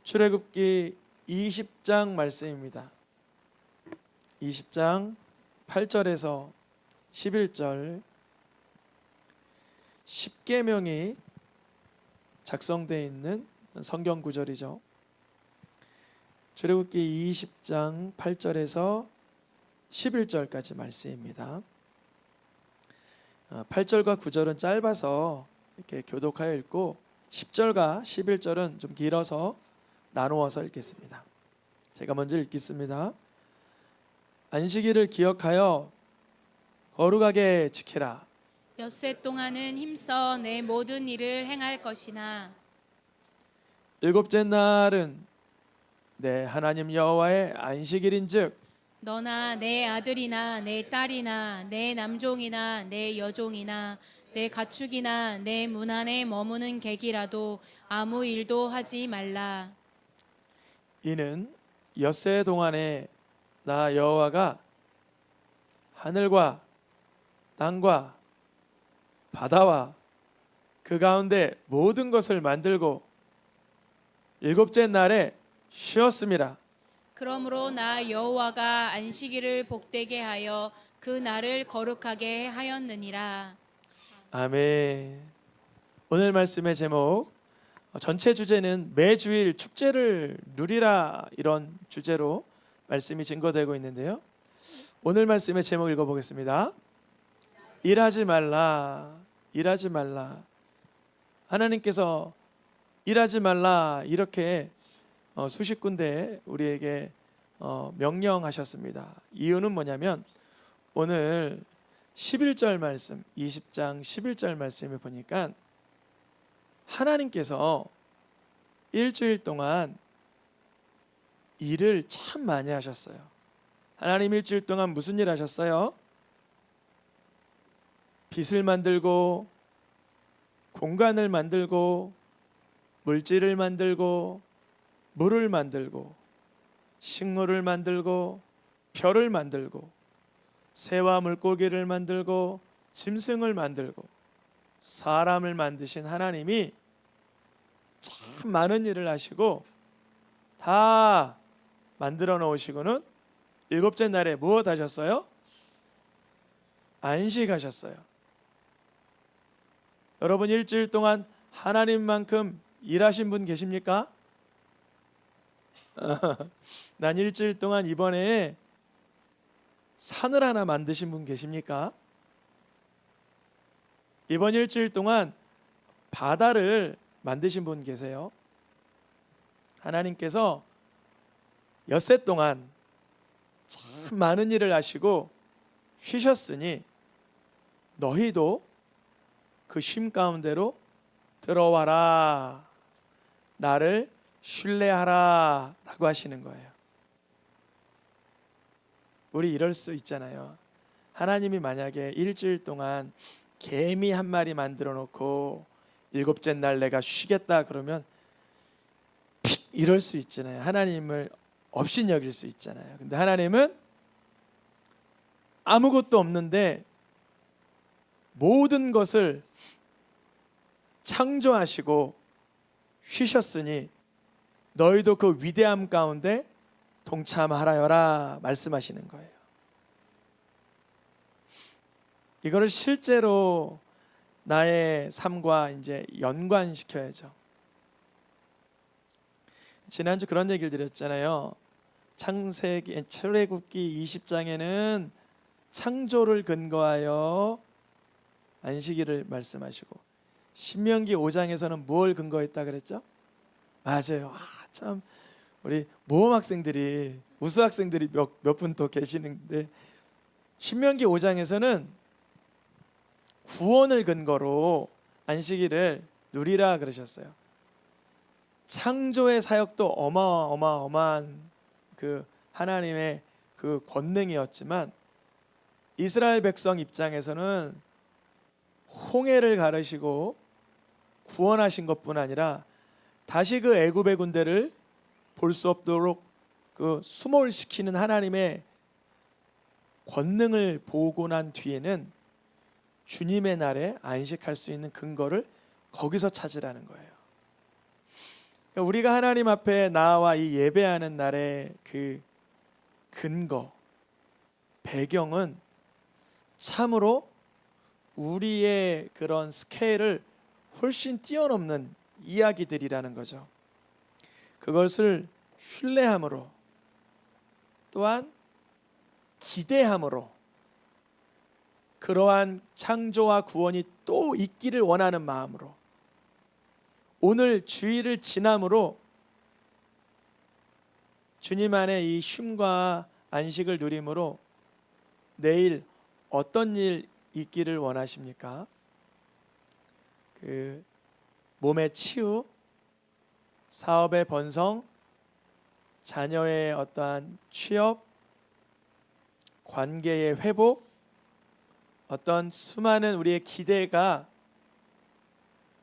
출애굽기 20장 말씀입니다. 20장 8절에서 11절 10계명이 작성되어 있는 성경 구절이죠. 출애굽기 20장 8절에서 11절까지 말씀입니다. 8절과 9절은 짧아서 이렇게 교독하여 읽고 10절과 11절은 좀 길어서 나누어서 읽겠습니다. 제가 먼저 읽겠습니다. 안식일을 기억하여 거룩하게 지키라. 엿새 동안은 힘써 내 모든 일을 행할 것이나 일곱째 날은 내 하나님 여호와의 안식일인즉 너나 내 아들이나 내 딸이나 내 남종이나 내 여종이나 내 가축이나 내 문 안에 머무는 객이라도 아무 일도 하지 말라. 이는 엿새 동안에 나 여호와가 하늘과 땅과 바다와 그 가운데 모든 것을 만들고 일곱째 날에 쉬었습니다. 그러므로 나 여호와가 안식일을 복되게 하여 그 날을 거룩하게 하였느니라. 아멘. 오늘 말씀의 제목, 전체 주제는 매주일 축제를 누리라, 이런 주제로 말씀이 증거되고 있는데요. 오늘 말씀의 제목 읽어보겠습니다. 일하지 말라, 일하지 말라. 하나님께서 일하지 말라 이렇게 수십 군데 우리에게 명령하셨습니다. 이유는 뭐냐면 오늘 11절 말씀, 20장 11절 말씀을 보니까 하나님께서 일주일 동안 일을 참 많이 하셨어요. 하나님 일주일 동안 무슨 일 하셨어요? 빛을 만들고 공간을 만들고 물질을 만들고 물을 만들고 식물을 만들고 별을 만들고 새와 물고기를 만들고 짐승을 만들고 사람을 만드신 하나님이 참 많은 일을 하시고 다 만들어 놓으시고는 일곱째 날에 무엇 하셨어요? 안식하셨어요. 여러분 일주일 동안 하나님만큼 일하신 분 계십니까? 난 일주일 동안 이번에 산을 하나 만드신 분 계십니까? 이번 일주일 동안 바다를 만드신 분 계세요? 하나님께서 엿새 동안 참 많은 일을 하시고 쉬셨으니 너희도 그 쉼 가운데로 들어와라, 나를 신뢰하라 라고 하시는 거예요. 우리 이럴 수 있잖아요. 하나님이 만약에 일주일 동안 개미 한 마리 만들어 놓고 일곱째 날 내가 쉬겠다 그러면 픽 이럴 수 있잖아요. 하나님을 없인 여길 수 있잖아요. 근데 하나님은 아무것도 없는데 모든 것을 창조하시고 쉬셨으니 너희도 그 위대함 가운데 동참하라여라 말씀하시는 거예요. 이거를 실제로 나의 삶과 이제 연관시켜야죠. 지난주 그런 얘기를 드렸잖아요. 출애굽기 20장에는 창조를 근거하여 안식일을 말씀하시고 신명기 5장에서는 무엇을 근거했다 그랬죠? 맞아요. 참 우리 모험 학생들이 우수 학생들이 몇 분 더 계시는데 신명기 5장에서는 구원을 근거로 안식일을 누리라 그러셨어요. 창조의 사역도 어마어마한 그 하나님의 그 권능이었지만 이스라엘 백성 입장에서는 홍해를 가르시고 구원하신 것뿐 아니라 다시 그 애굽의 군대를 볼 수 없도록 그 수몰시키는 하나님의 권능을 보고 난 뒤에는 주님의 날에 안식할 수 있는 근거를 거기서 찾으라는 거예요. 그러니까 우리가 하나님 앞에 나와 이 예배하는 날의 그 근거, 배경은 참으로 우리의 그런 스케일을 훨씬 뛰어넘는 이야기들이라는 거죠. 그것을 신뢰함으로, 또한 기대함으로, 그러한 창조와 구원이 또 있기를 원하는 마음으로, 오늘 주일을 지남으로 주님 안에 이 쉼과 안식을 누림으로 내일 어떤 일 있기를 원하십니까? 그 몸의 치유, 사업의 번성, 자녀의 어떠한 취업, 관계의 회복, 어떤 수많은 우리의 기대가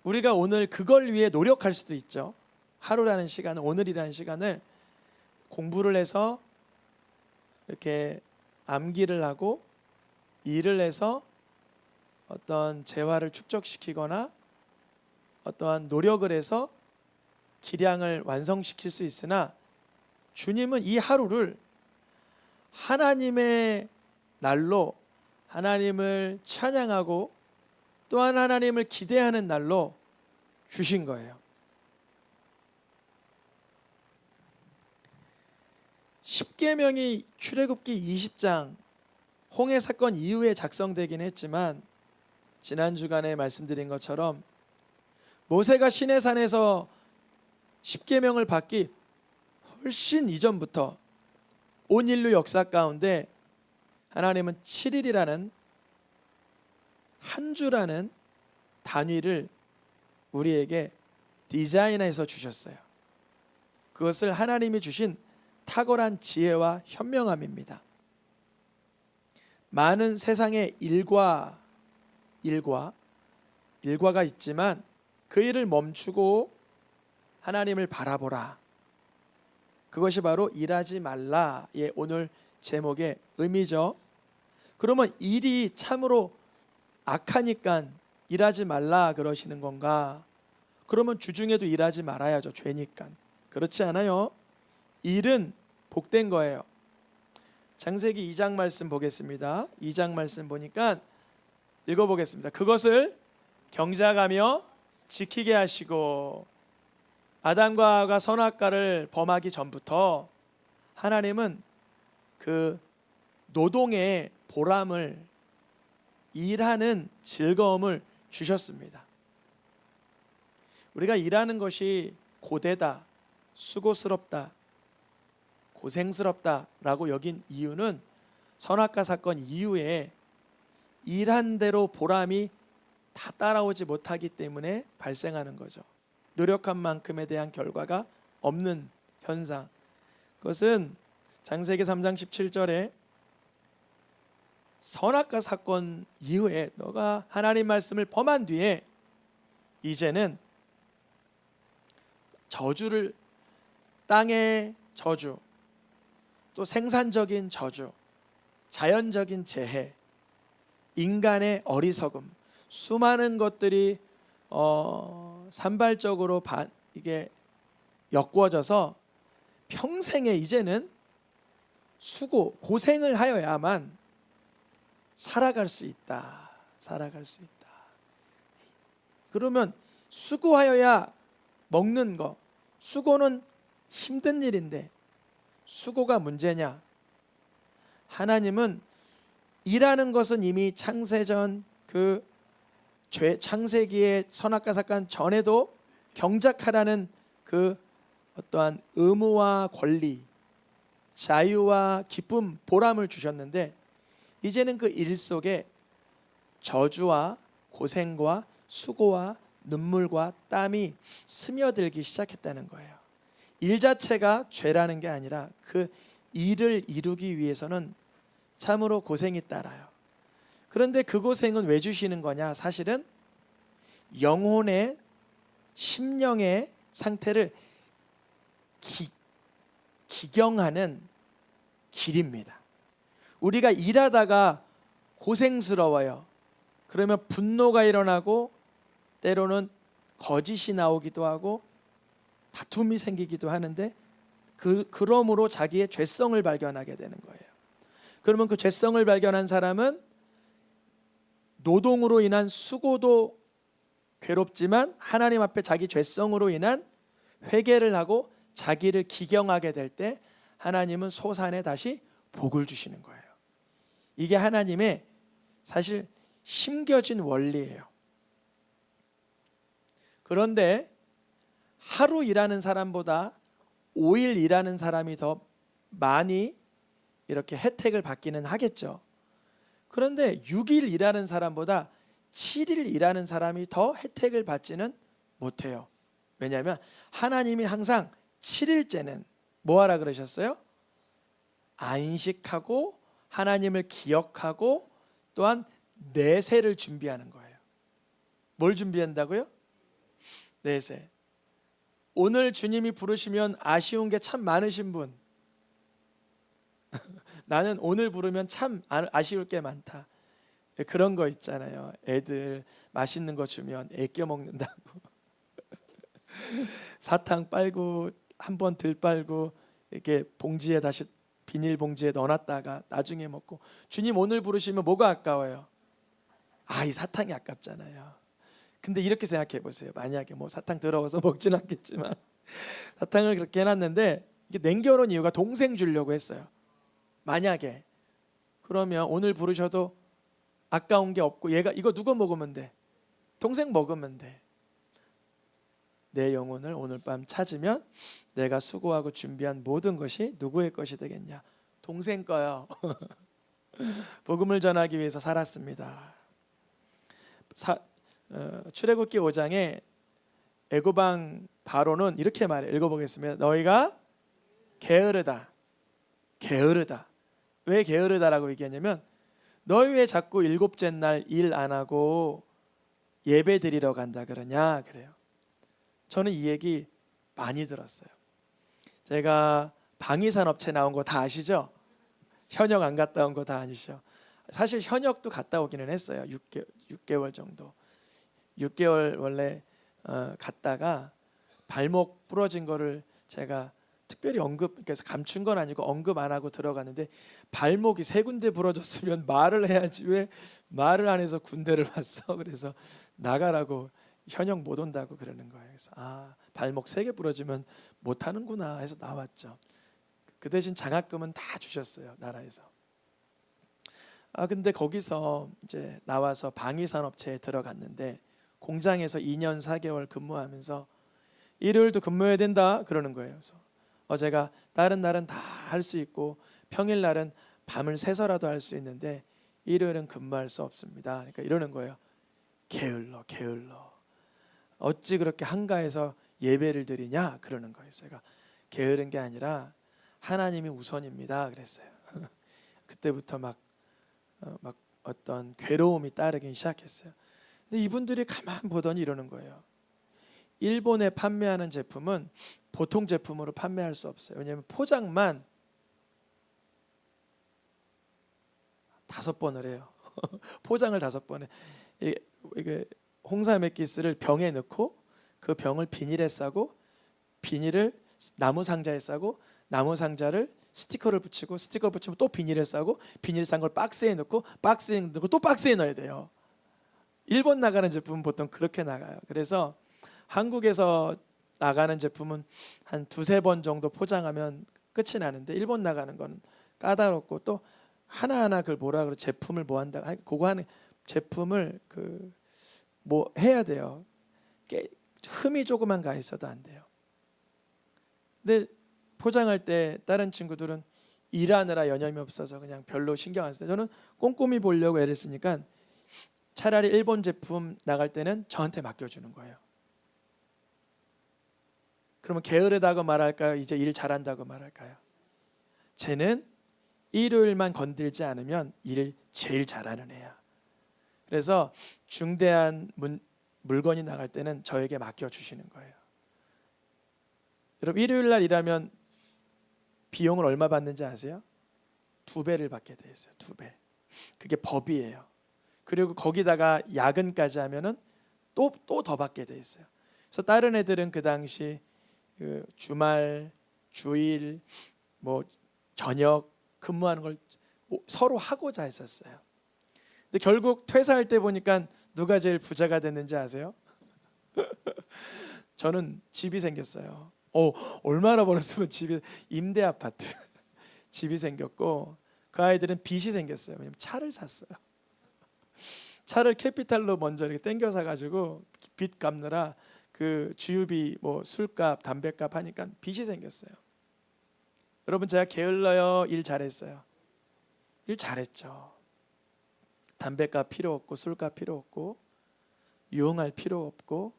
우리가 오늘 그걸 위해 노력할 수도 있죠. 하루라는 시간을, 오늘이라는 시간을 공부를 해서 이렇게 암기를 하고 일을 해서 어떤 재화를 축적시키거나 어떠한 노력을 해서 기량을 완성시킬 수 있으나, 주님은 이 하루를 하나님의 날로 하나님을 찬양하고 또한 하나님을 기대하는 날로 주신 거예요. 십계명이 출애굽기 20장 홍해 사건 이후에 작성되긴 했지만, 지난 주간에 말씀드린 것처럼 모세가 시내산에서 십계명을 받기 훨씬 이전부터 온 인류 역사 가운데 하나님은 7일이라는 한 주라는 단위를 우리에게 디자인해서 주셨어요. 그것을 하나님이 주신 탁월한 지혜와 현명함입니다. 많은 세상의 일과가 있지만 그 일을 멈추고 하나님을 바라보라. 그것이 바로 일하지 말라의 오늘 제목의 의미죠. 그러면 일이 참으로 악하니까 일하지 말라 그러시는 건가? 그러면 주중에도 일하지 말아야죠. 죄니까. 그렇지 않아요. 일은 복된 거예요. 창세기 2장 말씀 보겠습니다. 2장 말씀 보니까 읽어보겠습니다. 그것을 경작하며 지키게 하시고, 아담과 하와가 선악과를 범하기 전부터 하나님은 그 노동의 보람을, 일하는 즐거움을 주셨습니다. 우리가 일하는 것이 고되다, 수고스럽다, 고생스럽다라고 여긴 이유는 선악과 사건 이후에 일한 대로 보람이 다 따라오지 못하기 때문에 발생하는 거죠. 노력한 만큼에 대한 결과가 없는 현상. 그것은 창세기 3장 17절에 선악과 사건 이후에 너가 하나님 말씀을 범한 뒤에 이제는 저주를, 땅의 저주, 또 생산적인 저주, 자연적인 재해, 인간의 어리석음, 수많은 것들이 산발적으로 이게 엮어져서 평생에 이제는 수고, 고생을 하여야만 살아갈 수 있다. 살아갈 수 있다. 그러면 수고하여야 먹는 거, 수고는 힘든 일인데 수고가 문제냐? 하나님은 일하는 것은 이미 창세전 그 창세기의 선악과 사건 전에도 경작하라는 그 어떠한 의무와 권리, 자유와 기쁨, 보람을 주셨는데, 이제는 그 일 속에 저주와 고생과 수고와 눈물과 땀이 스며들기 시작했다는 거예요. 일 자체가 죄라는 게 아니라 그 일을 이루기 위해서는 참으로 고생이 따라요. 그런데 그 고생은 왜 주시는 거냐? 사실은 영혼의, 심령의 상태를 기경하는 길입니다. 우리가 일하다가 고생스러워요. 그러면 분노가 일어나고 때로는 거짓이 나오기도 하고 다툼이 생기기도 하는데 그러므로 자기의 죄성을 발견하게 되는 거예요. 그러면 그 죄성을 발견한 사람은 노동으로 인한 수고도 괴롭지만 하나님 앞에 자기 죄성으로 인한 회개를 하고 자기를 기경하게 될 때 하나님은 소산에 다시 복을 주시는 거예요. 이게 하나님의 사실 심겨진 원리예요. 그런데 하루 일하는 사람보다 5일 일하는 사람이 더 많이 이렇게 혜택을 받기는 하겠죠. 그런데 6일 일하는 사람보다 7일 일하는 사람이 더 혜택을 받지는 못해요. 왜냐하면 하나님이 항상 7일째는 뭐 하라 그러셨어요? 안식하고 하나님을 기억하고 또한 내세를 준비하는 거예요. 뭘 준비한다고요? 내세. 오늘 주님이 부르시면 아쉬운 게 참 많으신 분, 나는 오늘 부르면 참 아쉬울 게 많다, 그런 거 있잖아요. 애들 맛있는 거 주면 애껴 먹는다고 사탕 빨고 한 번 덜 빨고 이렇게 봉지에 다시 비닐 봉지에 넣어놨다가 나중에 먹고, 주님 오늘 부르시면 뭐가 아까워요? 이 사탕이 아깝잖아요. 근데 이렇게 생각해 보세요. 만약에 뭐 사탕 더러워서 먹진 않겠지만 사탕을 그렇게 해놨는데 이게 남겨놓은 이유가 동생 주려고 했어요. 만약에 그러면 오늘 부르셔도 아까운 게 없고, 얘가 이거 누가 먹으면 돼? 동생 먹으면 돼. 내 영혼을 오늘 밤 찾으면 내가 수고하고 준비한 모든 것이 누구의 것이 되겠냐? 동생 거요. 복음을 전하기 위해서 살았습니다. 출애굽기 5장에 애고방 바로는 이렇게 말해요. 읽어보겠습니다. 너희가 게으르다. 게으르다. 왜 게으르다라고 얘기하냐면, 너희 왜 자꾸 일곱째 날 일 안 하고 예배 드리러 간다 그러냐 그래요. 저는 이 얘기 많이 들었어요. 제가 방위산업체 나온 거 다 아시죠? 현역 안 갔다 온 거 다 아시죠? 사실 현역도 갔다 오기는 했어요. 6개월 정도. 6개월 원래 갔다가 발목 부러진 거를 제가 특별히 그래서 감춘 건 아니고 언급 안 하고 들어갔는데, 발목이 3군데 부러졌으면 말을 해야지 왜 말을 안 해서 군대를 왔어. 그래서 나가라고, 현역 못 온다고 그러는 거예요. 그래서 발목 3개 부러지면 못 하는구나 해서 나왔죠. 그 대신 장학금은 다 주셨어요, 나라에서. 근데 거기서 이제 나와서 방위산업체에 들어갔는데, 공장에서 2년 4개월 근무하면서 일요일도 근무해야 된다 그러는 거예요. 그래서 제가 다른 날은 다 할 수 있고 평일 날은 밤을 새서라도 할 수 있는데 일요일은 근무할 수 없습니다. 그러니까 이러는 거예요. 게을러 게을러. 어찌 그렇게 한가해서 예배를 드리냐 그러는 거예요. 제가 게으른 게 아니라 하나님이 우선입니다 그랬어요. 그때부터 막 어떤 괴로움이 따르기 시작했어요. 근데 이분들이 가만 보더니 이러는 거예요. 일본에 판매하는 제품은 보통 제품으로 판매할 수 없어요. 왜냐하면 포장만 5번을 해요. 포장을 5번 해. 이게 홍삼 액기스를 병에 넣고 그 병을 비닐에 싸고, 비닐을 나무 상자에 싸고, 나무 상자를 스티커를 붙이고, 스티커 붙이면 또 비닐에 싸고, 비닐 싼 걸 박스에 넣고, 박스에 넣고 또 박스에 넣어야 돼요. 일본 나가는 제품은 보통 그렇게 나가요. 그래서 한국에서 나가는 제품은 한 2-3번 정도 포장하면 끝이 나는데, 일본 나가는 건 까다롭고 또 하나하나 그걸 뭐라 그러, 제품을 뭐 한다, 그거 하는 제품을 뭐 해야 돼요. 흠이 조그만 가 있어도 안 돼요. 근데 포장할 때 다른 친구들은 일하느라 여념이 없어서 그냥 별로 신경 안 써요. 저는 꼼꼼히 보려고 애를 쓰니까 차라리 일본 제품 나갈 때는 저한테 맡겨주는 거예요. 그러면 게으르다고 말할까요? 이제 일 잘한다고 말할까요? 쟤는 일요일만 건들지 않으면 일을 제일 잘하는 애야. 그래서 중대한 물건이 나갈 때는 저에게 맡겨주시는 거예요. 여러분, 일요일 날 일하면 비용을 얼마 받는지 아세요? 2배를 받게 돼 있어요. 2배. 그게 법이에요. 그리고 거기다가 야근까지 하면은 또 더 받게 돼 있어요. 그래서 다른 애들은 그 당시 그 주말, 주일, 뭐 저녁 근무하는 걸 서로 하고자 했었어요. 근데 결국 퇴사할 때 보니까 누가 제일 부자가 됐는지 아세요? 저는 집이 생겼어요. 얼마나 벌었으면 집이 임대 아파트 집이 생겼고 그 아이들은 빚이 생겼어요. 왜냐면 차를 샀어요. 차를 캐피탈로 먼저 이렇게 땡겨 사가지고 빚 갚느라 그 주유비, 뭐 술값, 담배값 하니까 빚이 생겼어요. 여러분 제가 게을러요? 일 잘했어요? 일 잘했죠. 담배값 필요 없고 술값 필요 없고 유흥할 필요 없고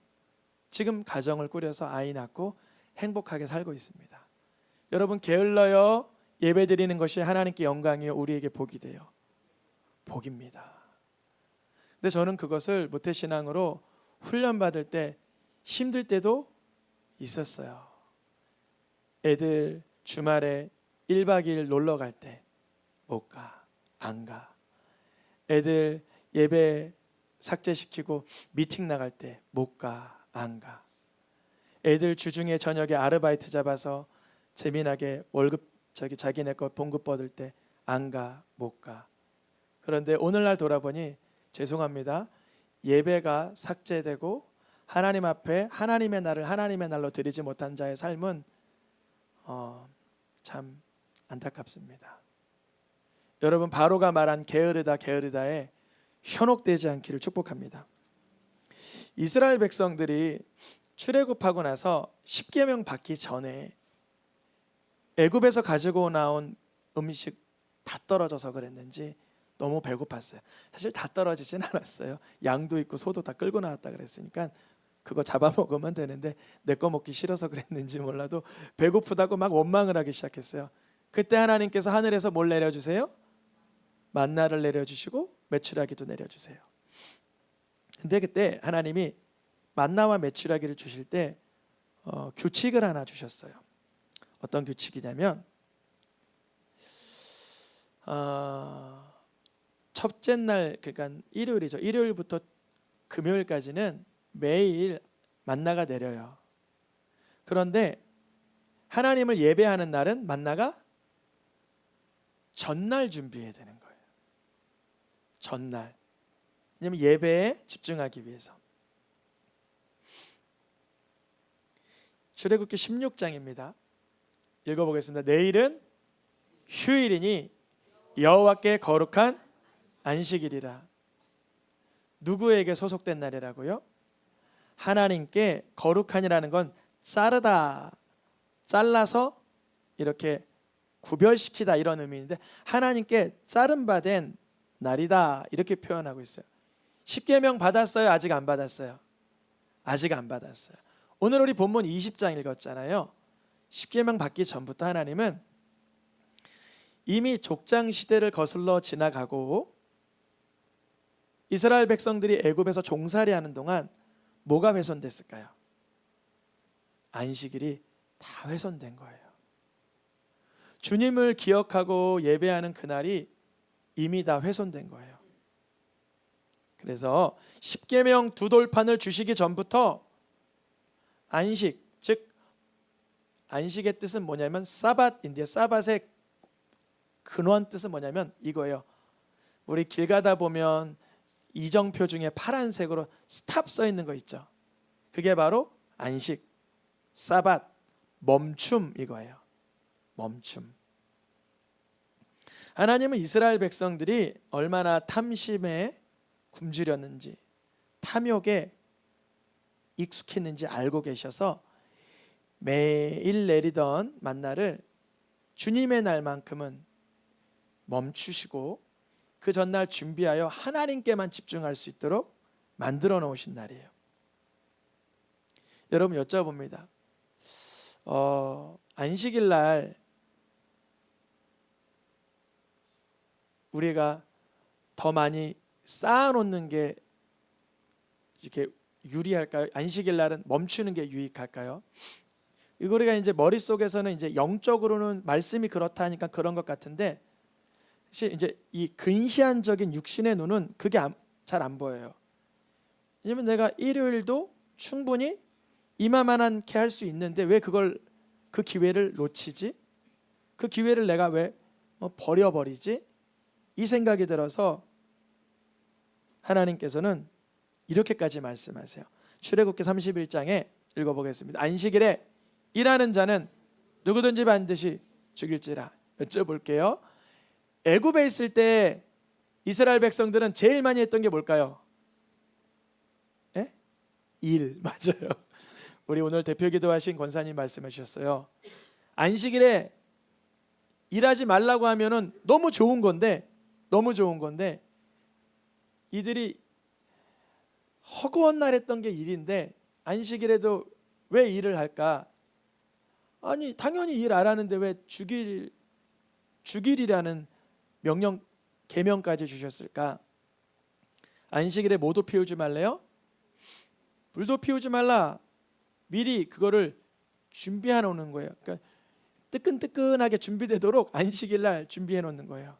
지금 가정을 꾸려서 아이 낳고 행복하게 살고 있습니다. 여러분 게을러요? 예배드리는 것이 하나님께 영광이요 우리에게 복이 돼요. 복입니다. 근데 저는 그것을 모태신앙으로 훈련받을 때 힘들 때도 있었어요. 애들 주말에 1박 2일 놀러 갈 때 못 가, 안 가. 애들 예배 삭제시키고 미팅 나갈 때 못 가, 안 가. 애들 주중에 저녁에 아르바이트 잡아서 재미나게 월급 자기네 거 봉급 받을 때 안 가, 못 가. 그런데 오늘날 돌아보니 죄송합니다. 예배가 삭제되고 하나님 앞에 하나님의 날을 하나님의 날로 드리지 못한 자의 삶은 참 안타깝습니다. 여러분 바로가 말한 게으르다에 현혹되지 않기를 축복합니다. 이스라엘 백성들이 출애굽하고 나서 십계명 받기 전에 애굽에서 가지고 나온 음식 다 떨어져서 그랬는지 너무 배고팠어요. 사실 다 떨어지진 않았어요. 양도 있고 소도 다 끌고 나왔다 그랬으니까 그거 잡아먹으면 되는데 내 거 먹기 싫어서 그랬는지 몰라도 배고프다고 막 원망을 하기 시작했어요. 그때 하나님께서 하늘에서 뭘 내려주세요? 만나를 내려주시고 메추라기도 내려주세요. 근데 그때 하나님이 만나와 메추라기를 주실 때 규칙을 하나 주셨어요. 어떤 규칙이냐면 첫째 날, 그러니까 일요일이죠. 일요일부터 금요일까지는 매일 만나가 내려요. 그런데 하나님을 예배하는 날은 만나가 전날 준비해야 되는 거예요. 전날. 왜냐면 예배에 집중하기 위해서. 출애굽기 16장입니다. 읽어보겠습니다. 내일은 휴일이니 여호와께 거룩한 안식일이라. 누구에게 소속된 날이라고요? 하나님께 거룩한이라는 건 자르다, 잘라서 이렇게 구별시키다 이런 의미인데 하나님께 자른 바 된 날이다 이렇게 표현하고 있어요. 십계명 받았어요? 아직 안 받았어요? 아직 안 받았어요. 오늘 우리 본문 20장 읽었잖아요. 십계명 받기 전부터 하나님은 이미 족장 시대를 거슬러 지나가고 이스라엘 백성들이 애굽에서 종살이하는 동안 뭐가 훼손됐을까요? 안식일이 다 훼손된 거예요. 주님을 기억하고 예배하는 그날이 이미 다 훼손된 거예요. 그래서 십계명 두 돌판을 주시기 전부터 안식, 즉 안식의 뜻은 뭐냐면 사밧인데 사밧의 근원 뜻은 뭐냐면 이거예요. 우리 길 가다 보면 이정표 중에 파란색으로 스탑 써 있는 거 있죠. 그게 바로 안식, 사밧, 멈춤 이거예요. 멈춤. 하나님은 이스라엘 백성들이 얼마나 탐심에 굶주렸는지 탐욕에 익숙했는지 알고 계셔서 매일 내리던 만나를 주님의 날만큼은 멈추시고 그 전날 준비하여 하나님께만 집중할 수 있도록 만들어 놓으신 날이에요. 여러분 여쭤봅니다. 안식일 날 우리가 더 많이 쌓아놓는 게 이렇게 유리할까요? 안식일 날은 멈추는 게 유익할까요? 우리가 이제 머릿속에서는 이제 영적으로는 말씀이 그렇다 하니까 그런 것 같은데 사실 이제 이 근시안적인 육신의 눈은 그게 잘 안 보여요. 왜냐면 내가 일요일도 충분히 이마만하게 할 수 있는데 왜 그 기회를 놓치지? 그 기회를 내가 왜 버려버리지? 이 생각이 들어서 하나님께서는 이렇게까지 말씀하세요. 출애굽기 31장에 읽어보겠습니다. 안식일에 일하는 자는 누구든지 반드시 죽일지라. 여쭤볼게요. 애굽에 있을 때 이스라엘 백성들은 제일 많이 했던 게 뭘까요? 예? 일. 맞아요. 우리 오늘 대표 기도하신 권사님 말씀해 주셨어요. 안식일에 일하지 말라고 하면은 너무 좋은 건데 이들이 허구한 날 했던 게 일인데 안식일에도 왜 일을 할까? 아니 당연히 일 안 하는데 왜 죽일이라는 명령 계명까지 주셨을까? 안식일에 모도 피우지 말래요? 불도 피우지 말라. 미리 그거를 준비해 놓는 거예요. 그러니까 뜨끈뜨끈하게 준비되도록 안식일 날 준비해 놓는 거예요.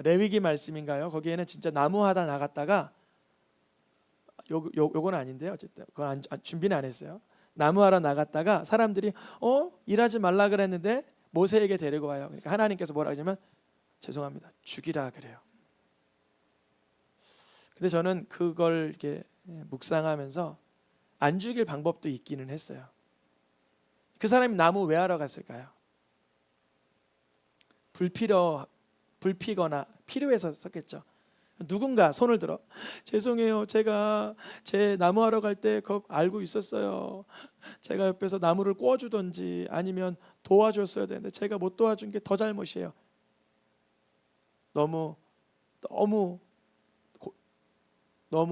레위기 말씀인가요? 거기에는 진짜 나무 하다 나갔다가 요건 아닌데요. 어쨌든 그건 준비는 안 했어요. 나무 하러 나갔다가 사람들이 일하지 말라 그랬는데 모세에게 데리고 와요. 그러니까 하나님께서 뭐라 하냐면 죄송합니다. 죽이라 그래요. 근데 저는 그걸 이렇게 묵상하면서 안 죽일 방법도 있기는 했어요. 그 사람이 나무 왜 하러 갔을까요? 불피거나 필요해서 썼겠죠. 누군가 손을 들어 죄송해요. 제가 제 나무하러 갈 때 그거 알고 있었어요. 제가 옆에서 나무를 꽂아주든지 아니면 도와줬어야 되는데 제가 못 도와준 게 더 잘못이에요. 너무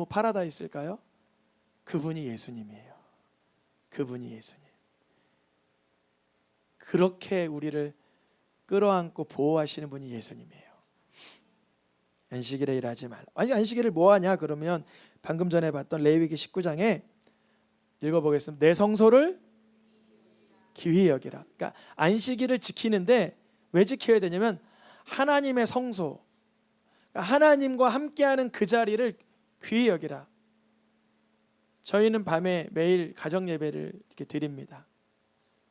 파라다이스일까요? 그분이 예수님이에요. 그분이 예수님. 그렇게 우리를 끌어안고 보호하시는 분이 예수님이에요. 안식일에 일하지 말라. 아니 안식일을 뭐 하냐? 그러면 방금 전에 봤던 레위기 19장에 읽어보겠습니다. 내 성소를 귀히 여기라. 그러니까 안식일을 지키는데 왜 지켜야 되냐면 하나님의 성소, 그러니까 하나님과 함께하는 그 자리를 귀히 여기라. 저희는 밤에 매일 가정 예배를 이렇게 드립니다.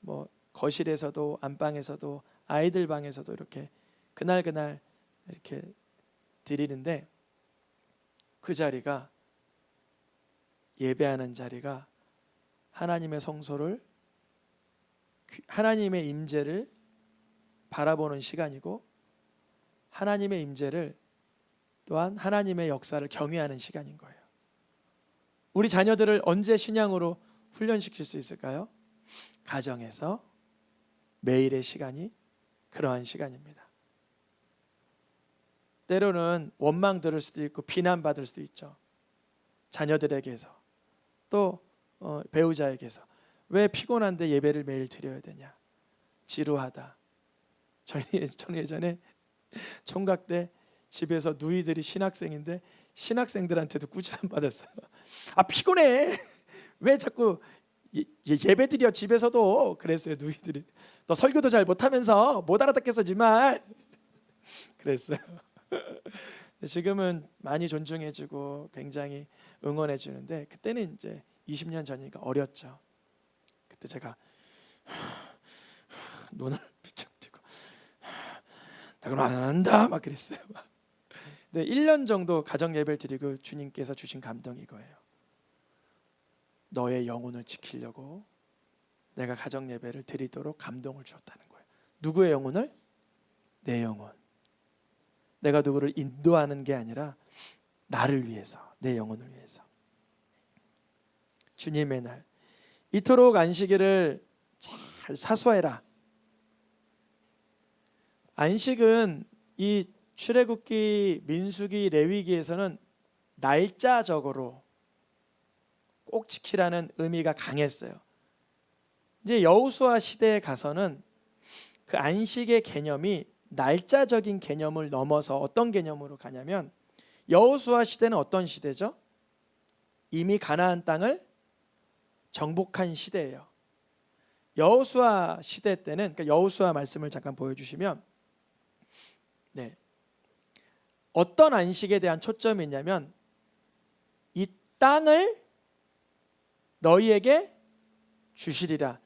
뭐 거실에서도 안방에서도 아이들 방에서도 이렇게 그날 이렇게 드리는데 그 자리가 예배하는 자리가 하나님의 성소를 하나님의 임재를 바라보는 시간이고 하나님의 임재를 또한 하나님의 역사를 경외하는 시간인 거예요. 우리 자녀들을 언제 신앙으로 훈련시킬 수 있을까요? 가정에서 매일의 시간이 그러한 시간입니다. 때로는 원망 들을 수도 있고 비난받을 수도 있죠. 자녀들에게서 또 배우자에게서 왜 피곤한데 예배를 매일 드려야 되냐? 지루하다. 저는 예전에 총각 때 집에서 누이들이 신학생인데 신학생들한테도 꾸지람 받았어요. 아 피곤해. 왜 자꾸 예배 드려 집에서도 그랬어요. 누이들이 너 설교도 잘 못하면서 못 알아듣겠어 정말 그랬어요. 지금은 많이 존중해주고 굉장히 응원해주는데 그때는 이제 20년 전이니까 어렸죠. 그때 제가 눈을 비쩍 뜨고 나 그럼 안 한다 막 그랬어요. 근데 1년 정도 가정 예배를 드리고 주님께서 주신 감동이 이거예요. 너의 영혼을 지키려고 내가 가정 예배를 드리도록 감동을 주었다는 거예요. 누구의 영혼을? 내 영혼. 내가 누구를 인도하는 게 아니라 나를 위해서, 내 영혼을 위해서. 주님의 날 이토록 안식일을 잘 사수해라. 안식은 이 출애굽기, 민수기, 레위기에서는 날짜적으로 꼭 지키라는 의미가 강했어요. 이제 여호수아 시대에 가서는 그 안식의 개념이 날짜적인 개념을 넘어서 어떤 개념으로 가냐면 여호수아 시대는 어떤 시대죠? 이미 가나안 땅을 정복한 시대예요. 여호수아 시대 때는 그러니까 여호수아 말씀을 잠깐 보여주시면 네. 어떤 안식에 대한 초점이 있냐면 이 땅을 너희에게 주시리라.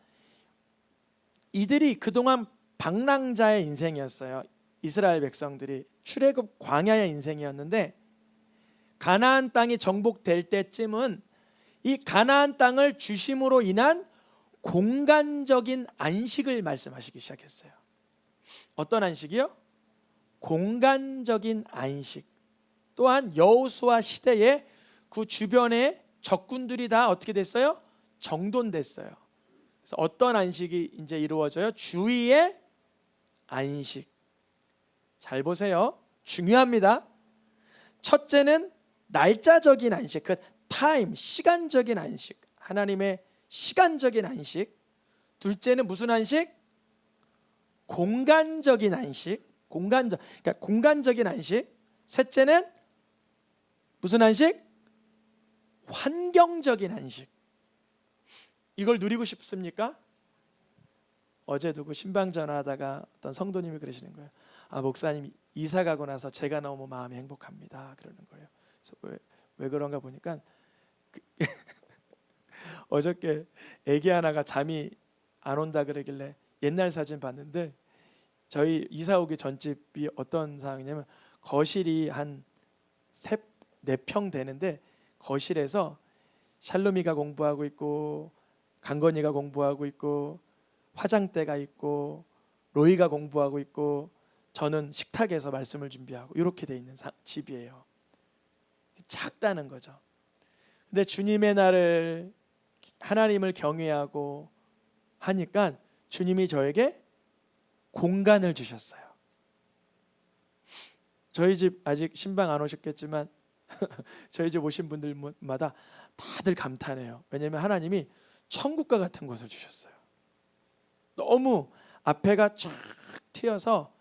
이들이 그동안 방랑자의 인생이었어요. 이스라엘 백성들이 출애굽 광야의 인생이었는데 가나안 땅이 정복될 때쯤은 이 가나안 땅을 주심으로 인한 공간적인 안식을 말씀하시기 시작했어요. 어떤 안식이요? 공간적인 안식. 또한 여호수아 시대에 그 주변에 적군들이 다 어떻게 됐어요? 정돈됐어요. 그래서 어떤 안식이 이제 이루어져요? 주의의 안식. 잘 보세요. 중요합니다. 첫째는 날짜적인 안식, 그 타임, 시간적인 안식. 하나님의 시간적인 안식. 둘째는 무슨 안식? 공간적인 안식. 그러니까 공간적인 안식. 셋째는 무슨 안식? 환경적인 안식. 이걸 누리고 싶습니까? 어제 누구 신방 전화하다가 어떤 성도님이 그러시는 거예요. 아, 목사님 이사 가고 나서 제가 너무 마음이 행복합니다. 그러는 거예요. 그래서 왜 그런가 보니까 어저께 애기 하나가 잠이 안 온다 그러길래 옛날 사진 봤는데 저희 이사 오기 전집이 어떤 상황이냐면 거실이 한 4평 되는데 거실에서 샬롬이가 공부하고 있고 강건이가 공부하고 있고 화장대가 있고 로이가 공부하고 있고 저는 식탁에서 말씀을 준비하고 이렇게 돼 있는 집이에요. 작다는 거죠. 근데 주님의 날을 하나님을 경외하고 하니까 주님이 저에게 공간을 주셨어요. 저희 집 아직 신방 안 오셨겠지만 저희 집 오신 분들마다 다들 감탄해요. 왜냐하면 하나님이 천국과 같은 곳을 주셨어요. 너무 앞에가 쫙 트여서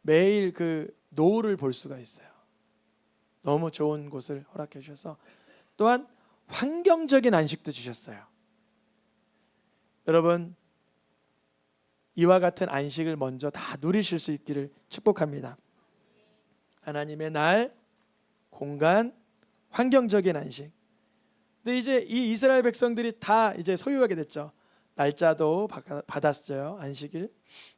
매일 그 노을을 볼 수가 있어요. 너무 좋은 곳을 허락해 주셔서 또한 환경적인 안식도 주셨어요. 여러분 이와 같은 안식을 먼저 다 누리실 수 있기를 축복합니다. 하나님의 날, 공간, 환경적인 안식. 근데 이제 이 이스라엘 백성들이 다 이제 소유하게 됐죠. 날짜도 받았어요. 안식일.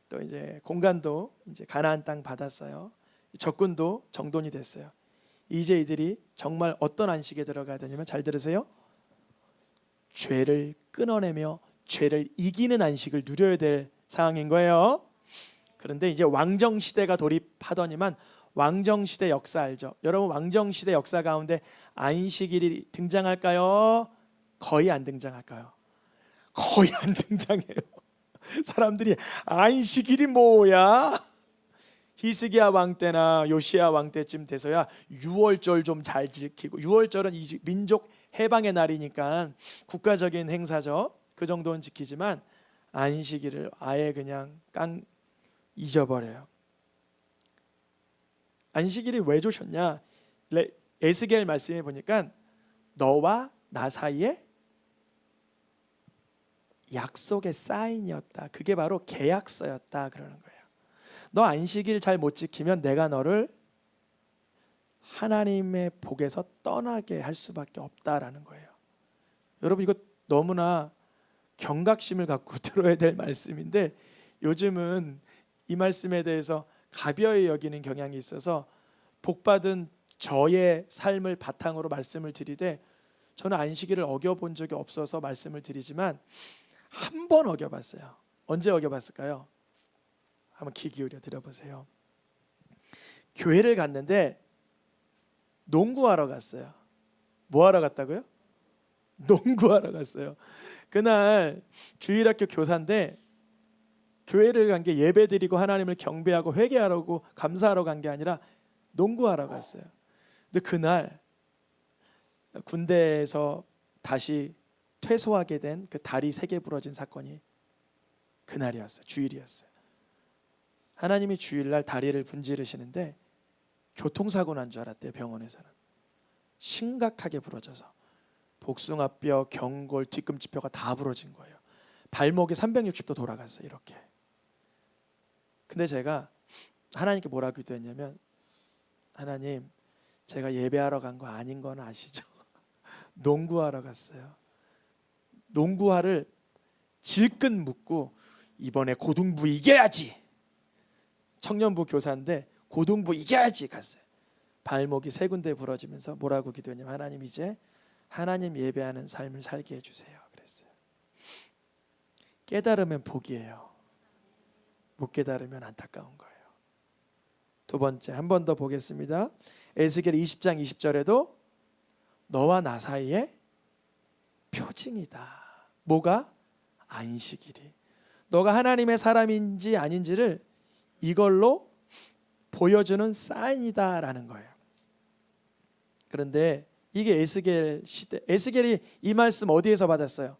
또 이제 공간도 이제 가나안 땅 받았어요. 적군도 정돈이 됐어요. 이제 이들이 정말 어떤 안식에 들어가야 되냐면 잘 들으세요. 죄를 끊어내며 죄를 이기는 안식을 누려야 될 상황인 거예요. 그런데 이제 왕정 시대가 돌입하더니만 왕정 시대 역사 알죠? 여러분 왕정 시대 역사 가운데 안식일이 등장할까요? 거의 안 등장할까요? 거의 안 등장해요. 사람들이 안식일이 뭐야? 히스기야 왕 때나 요시야 왕 때쯤 돼서야 유월절 좀 잘 지키고, 유월절은 민족 해방의 날이니까 국가적인 행사죠. 그 정도는 지키지만 안식일을 아예 그냥 잊어버려요. 안식일이 왜 주셨냐? 에스겔 말씀에 보니까 너와 나 사이에 약속의 사인이었다. 그게 바로 계약서였다 그러는 거예요. 너 안식일 잘 못 지키면 내가 너를 하나님의 복에서 떠나게 할 수밖에 없다라는 거예요. 여러분 이거 너무나 경각심을 갖고 들어야 될 말씀인데 요즘은 이 말씀에 대해서 가벼이 여기는 경향이 있어서 복받은 저의 삶을 바탕으로 말씀을 드리되 저는 안식일을 어겨본 적이 없어서 말씀을 드리지만 한 번 어겨봤어요. 언제 어겨봤을까요? 한번 귀 기울여 들어보세요. 교회를 갔는데 농구하러 갔어요. 뭐 하러 갔다고요? 농구하러 갔어요. 그날 주일학교 교사인데 교회를 간 게 예배드리고 하나님을 경배하고 회개하라고 감사하러 간 게 아니라 농구하러 갔어요. 근데 그날 군대에서 다시 퇴소하게 된 그 다리 3개 부러진 사건이 그날이었어요. 주일이었어요. 하나님이 주일날 다리를 분지르시는데 교통사고 난 줄 알았대요. 병원에서는 심각하게 부러져서 복숭아뼈, 경골, 뒤꿈치뼈가 다 부러진 거예요. 발목이 360도 돌아갔어요. 이렇게. 근데 제가 하나님께 뭐라고 기도했냐면 하나님 제가 예배하러 간 거 아닌 건 아시죠? 농구하러 갔어요. 농구화를 질끈 묶고 이번에 고등부 이겨야지. 청년부 교사인데 고등부 이겨야지 갔어요. 발목이 세 군데 부러지면서 뭐라고 기도했냐면 하나님 이제 하나님 예배하는 삶을 살게 해주세요 그랬어요. 깨달으면 복이에요. 못 깨달으면 안타까운 거예요. 두 번째 한 번 더 보겠습니다. 에스겔 20장 20절에도 너와 나 사이에 표징이다. 뭐가? 안식일이. 너가 하나님의 사람인지 아닌지를 이걸로 보여주는 사인이다라는 거예요. 그런데 이게 에스겔 시대, 에스겔이 이 말씀 어디에서 받았어요?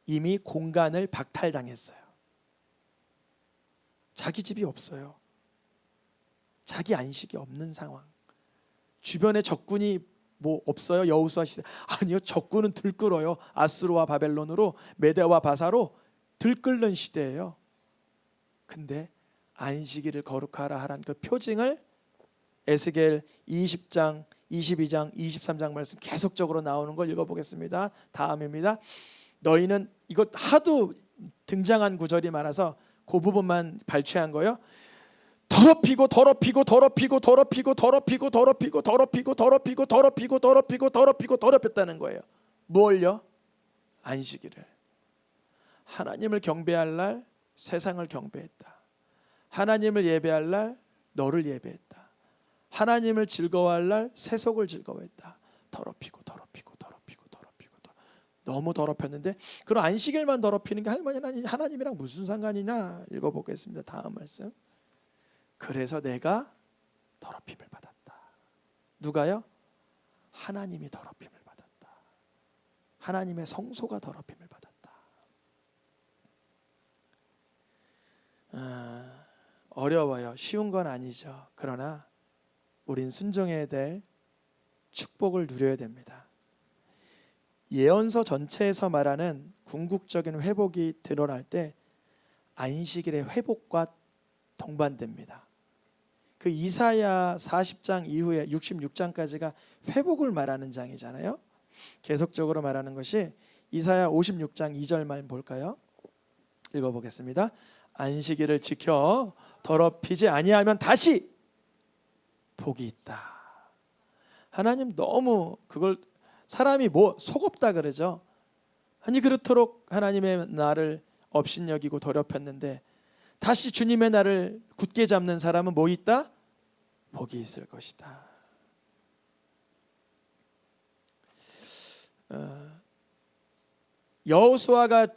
이미 공간을 박탈당했어요. 자기 집이 없어요. 자기 안식이 없는 상황. 주변에 적군이 뭐 없어요? 여호수아 시대. 아니요, 적군은 들끓어요. 아수르와 바벨론으로, 메대와 바사로 들끓는 시대예요. 근데 안식일을 거룩하라 하란 그 표징을 에스겔 20장, 22장, 23장 말씀 계속적으로 나오는 걸 읽어보겠습니다. 다음입니다. 너희는 이거 하도 등장한 구절이 많아서 그 부분만 발췌한 거예요. 더럽히고 더럽히고 더럽히고 더럽히고 더럽히고 더럽히고 더럽히고 더럽히고 더럽히고 더럽히고 더럽히고 더럽혔다는 거예요. 뭘요? 안식일을. 하나님을 경배할 날 세상을 경배했다. 하나님을 예배할 날 너를 예배했다. 하나님을 즐거워할 날 세속을 즐거워했다. 더럽히고 더럽히고 더럽히고 더럽히고 너무 더럽혔는데 그런 안식일만 더럽히는 게 하나님이랑 무슨 상관이냐 읽어보겠습니다. 다음 말씀. 그래서 내가 더럽힘을 받았다. 누가요? 하나님이 더럽힘을 받았다. 하나님의 성소가 더럽힘을 받았다. 어려워요. 쉬운 건 아니죠. 그러나 우린 순종해야 될 축복을 누려야 됩니다. 예언서 전체에서 말하는 궁극적인 회복이 드러날 때 안식일의 회복과 동반됩니다. 그 이사야 40장 이후에 66장까지가 회복을 말하는 장이잖아요. 계속적으로 말하는 것이 이사야 56장 2절만 볼까요? 읽어보겠습니다. 안식일을 지켜 더럽히지 아니하면 다시 복이 있다. 하나님 너무 그걸 사람이 뭐 속없다 그러죠. 아니 그렇도록 하나님의 나를 업신여기고 더럽혔는데 다시 주님의 날을 굳게 잡는 사람은 뭐 있다? 복이 있을 것이다. 여호수아가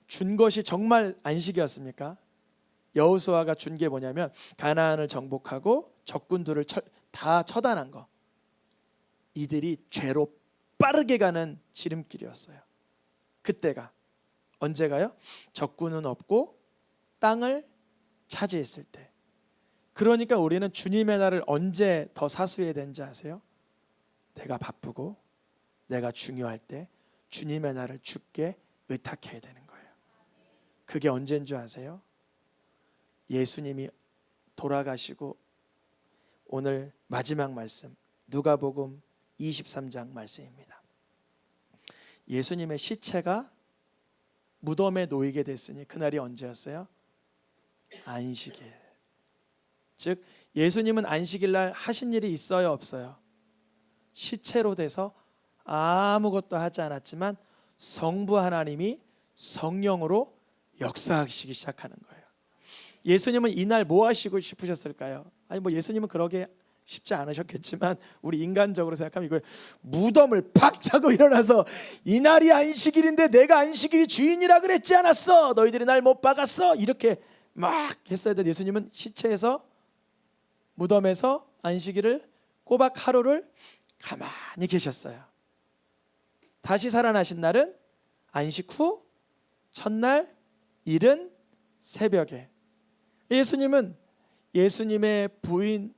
준 것이 정말 안식이었습니까? 여호수아가 준 게 뭐냐면 가나안을 정복하고 적군들을 다 처단한 거. 이들이 죄로 빠르게 가는 지름길이었어요. 그때가 언제가요? 적군은 없고 땅을 차지했을 때. 그러니까 우리는 주님의 날을 언제 더 사수해야 되는지 아세요? 내가 바쁘고 내가 중요할 때 주님의 날을 주께 의탁해야 되는 거예요. 그게 언제인 줄 아세요? 예수님이 돌아가시고 오늘 마지막 말씀 누가복음 23장 말씀입니다. 예수님의 시체가 무덤에 놓이게 됐으니 그날이 언제였어요? 안식일. 즉 예수님은 안식일 날 하신 일이 있어요, 없어요? 시체로 돼서 아무것도 하지 않았지만 성부 하나님이 성령으로 역사하시기 시작하는 거예요. 예수님은 이날 뭐 하시고 싶으셨을까요? 아니 뭐 예수님은 그러게 쉽지 않으셨겠지만 우리 인간적으로 생각하면 이거 무덤을 팍 차고 일어나서 이날이 안식일인데 내가 안식일이 주인이라 그랬지 않았어? 너희들이 날 못 박았어? 이렇게 막 했어야 돼. 예수님은 시체에서 무덤에서 안식일을 꼬박 하루를 가만히 계셨어요. 다시 살아나신 날은 안식 후 첫날 이른 새벽에. 예수님은 예수님의 부인,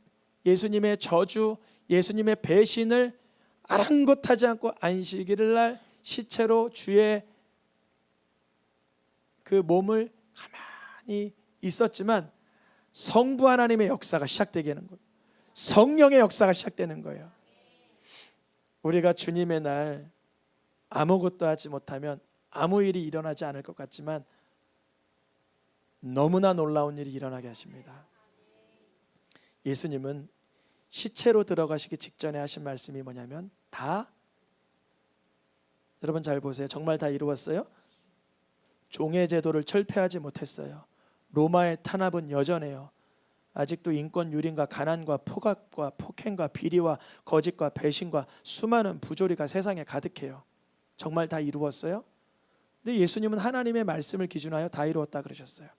예수님의 저주, 예수님의 배신을 아랑곳하지 않고 안식일을 날 시체로 주의 그 몸을 가만히 있었지만 성부 하나님의 역사가 시작되게 하는 거예요. 성령의 역사가 시작되는 거예요. 우리가 주님의 날 아무것도 하지 못하면 아무 일이 일어나지 않을 것 같지만 너무나 놀라운 일이 일어나게 하십니다. 예수님은 시체로 들어가시기 직전에 하신 말씀이 뭐냐면 다, 여러분 잘 보세요. 정말 다 이루었어요? 종의 제도를 철폐하지 못했어요. 로마의 탄압은 여전해요. 아직도 인권 유린과 가난과 폭압과 폭행과 비리와 거짓과 배신과 수많은 부조리가 세상에 가득해요. 정말 다 이루었어요? 근데 예수님은 하나님의 말씀을 기준하여 다 이루었다 그러셨어요.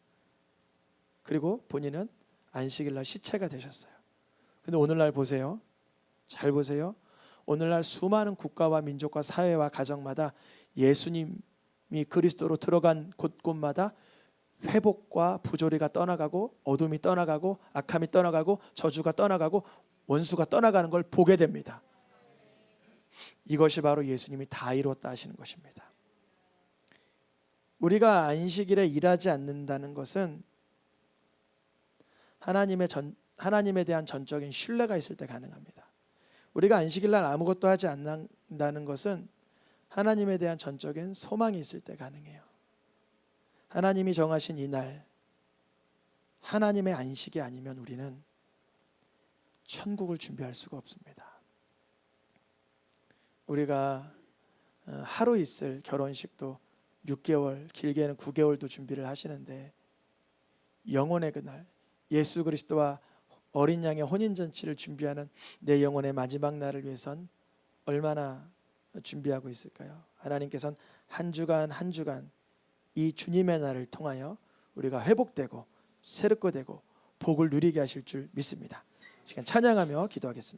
그리고 본인은 안식일 날 시체가 되셨어요. 근데 오늘날 보세요. 잘 보세요. 오늘날 수많은 국가와 민족과 사회와 가정마다 예수님이 그리스도로 들어간 곳곳마다 회복과 부조리가 떠나가고 어둠이 떠나가고 악함이 떠나가고 저주가 떠나가고 원수가 떠나가는 걸 보게 됩니다. 이것이 바로 예수님이 다 이루었다 하시는 것입니다. 우리가 안식일에 일하지 않는다는 것은 하나님에 대한 전적인 신뢰가 있을 때 가능합니다. 우리가 안식일 날 아무것도 하지 않는다는 것은 하나님에 대한 전적인 소망이 있을 때 가능해요. 하나님이 정하신 이 날, 하나님의 안식이 아니면 우리는 천국을 준비할 수가 없습니다. 우리가 하루 있을 결혼식도 6개월, 길게는 9개월도 준비를 하시는데 영혼의 그날, 예수 그리스도와 어린 양의 혼인잔치를 준비하는 내 영혼의 마지막 날을 위해선 얼마나 준비하고 있을까요? 하나님께서는 한 주간 한 주간 이 주님의 날을 통하여 우리가 회복되고 새롭게 되고 복을 누리게 하실 줄 믿습니다. 시간 찬양하며 기도하겠습니다.